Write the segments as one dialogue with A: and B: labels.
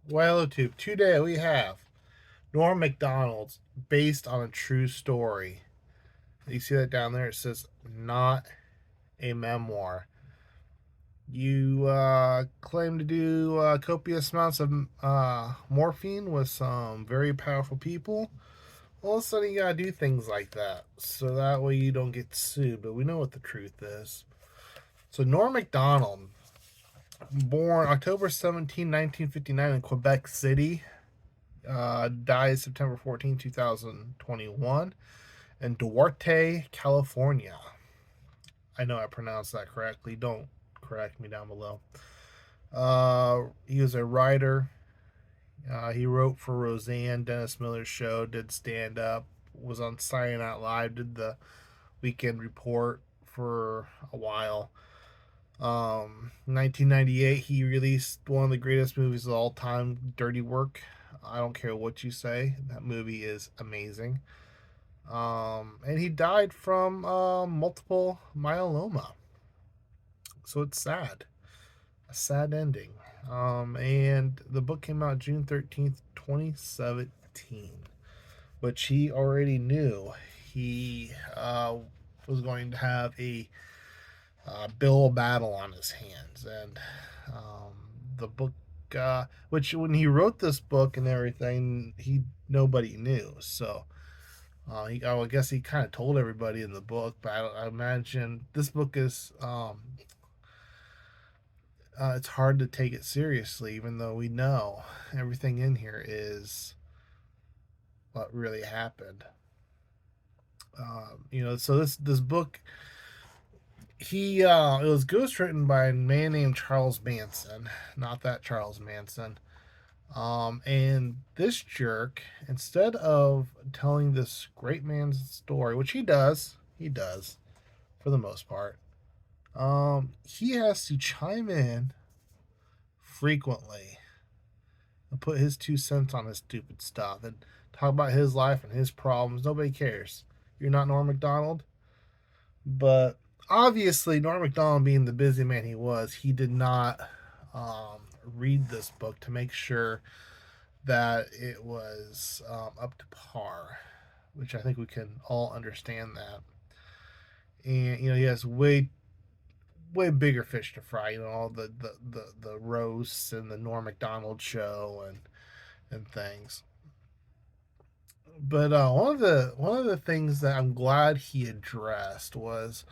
A: Well, YouTube, today we have Norm MacDonald's based on a true story. You see that down there? It says not a memoir. You claim to do copious amounts of morphine with some very powerful people. All of a sudden, you gotta do things like that so that way you don't get sued. But we know what the truth is. So Norm MacDonald, born October 17, 1959 in Quebec City, died September 14, 2021 in Duarte, California. I know I pronounced that correctly. Don't correct me down below. He was a writer. He wrote for Roseanne, Dennis Miller's show, did stand up, was on Saturday Night Live, did the Weekend Report for a while. 1998, he released one of the greatest movies of all time, Dirty Work. I don't care what you say, that movie is amazing. And he died from multiple myeloma. So it's sad. A sad ending. And the book came out June 13th, 2017, which he already knew. He was going to have a bill battle on his hands. And the book, which when he wrote this book and everything, nobody knew. So I guess he kind of told everybody in the book, but I imagine this book is it's hard to take it seriously, even though we know everything in here is what really happened. So this book, it was ghostwritten by a man named Charles Manson, not that Charles Manson. And this jerk, instead of telling this great man's story, which he does for the most part, he has to chime in frequently and put his 2 cents on his stupid stuff and talk about his life and his problems. Nobody cares. You're not Norm MacDonald. But obviously, Norm MacDonald, being the busy man he was, he did not read this book to make sure that it was up to par, which I think we can all understand that. And he has way bigger fish to fry. All the roasts and the Norm Macdonald show and things. But one of the things that I'm glad he addressed was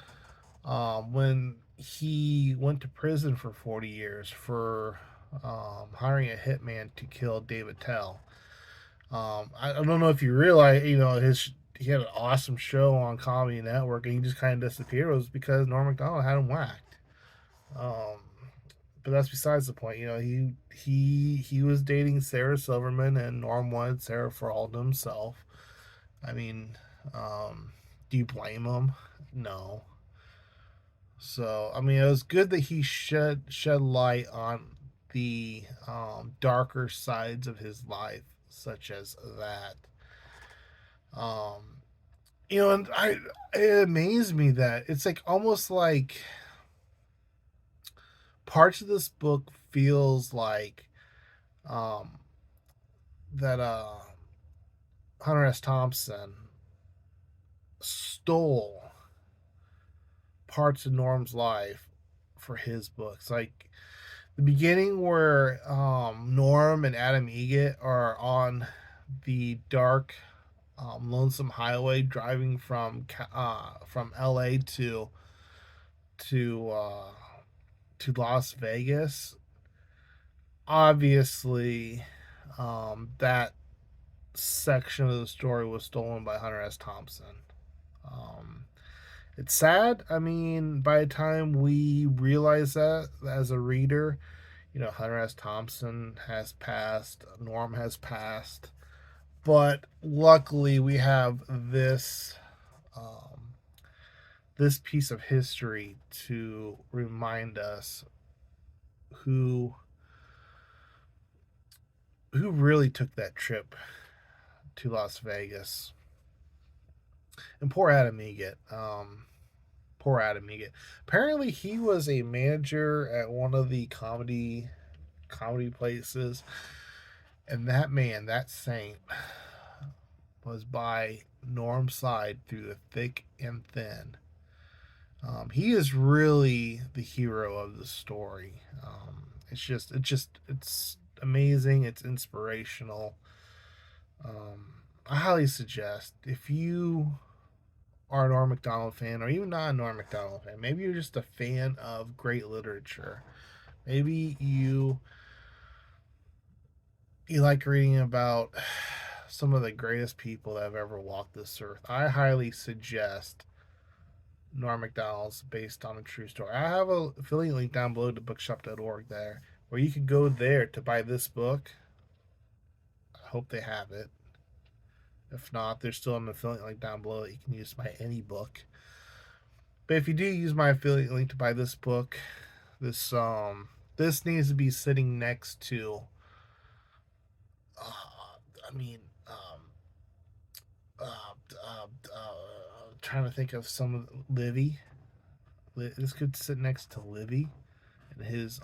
A: when he went to prison for 40 years for hiring a hitman to kill David Tell. I don't know if you realize, he had an awesome show on Comedy Network, and he just kind of disappeared. It was because Norm Macdonald had him whacked. Um, but that's besides the point. He was dating Sarah Silverman, and Norm wanted Sarah for all to himself. I mean, do you blame him? No. So I mean, it was good that he shed light on the darker sides of his life, such as that. Um, and it amazed me that it's like almost like parts of this book feels like um, that Hunter S. Thompson stole parts of Norm's life for his books. Like the beginning where Norm and Adam Egget are on the dark, lonesome highway driving from L.A. to uh, to Las Vegas. Obviously, that section of the story was stolen by Hunter S. Thompson. Um, it's sad. I mean, by the time we realize that as a reader, Hunter S. Thompson has passed, Norm has passed, but luckily we have um, this piece of history to remind us who really took that trip to Las Vegas. And poor Adam Egget. Poor Adam Egget. Apparently, he was a manager at one of the comedy places, And that man, that saint, was by Norm's side through the thick and thin. He is really the hero of the story. It's amazing. It's inspirational. I highly suggest if you are a Norm Macdonald fan, or even not a Norm Macdonald fan, maybe you're just a fan of great literature. Maybe you like reading about some of the greatest people that have ever walked this earth. I highly suggest Norm Macdonald's based on a true story. I have a affiliate link down below to bookshop.org there where you can go there to buy this book. I hope they have it. If not, there's still an affiliate link down below that you can use to buy any book. But if you do use my affiliate link to buy this book, this this needs to be sitting next to I mean trying to think of some of Livy. This could sit next to Livy and his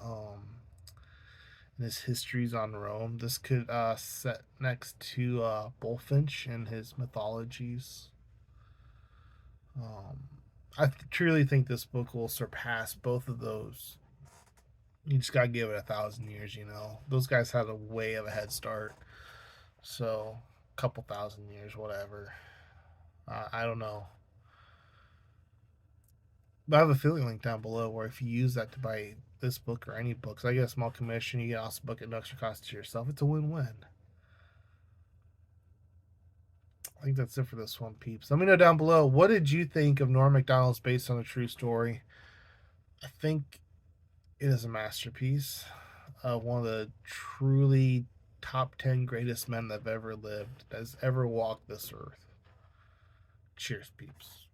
A: histories on Rome. This could set next to Bullfinch and his mythologies. I truly think this book will surpass both of those. You just gotta give it 1,000 years. Those guys had a way of a head start. So, a couple 1,000 years, whatever. I don't know. But I have a affiliate link down below where if you use that to buy this book or any books, I get a small commission. You get also book at no extra cost to yourself. It's a win-win. I think that's it for this one, peeps. Let me know down below, what did you think of Norm Macdonald's based on a true story? I think it is a masterpiece. One of the truly top 10 greatest men that have ever lived, that has ever walked this earth. Cheers, peeps.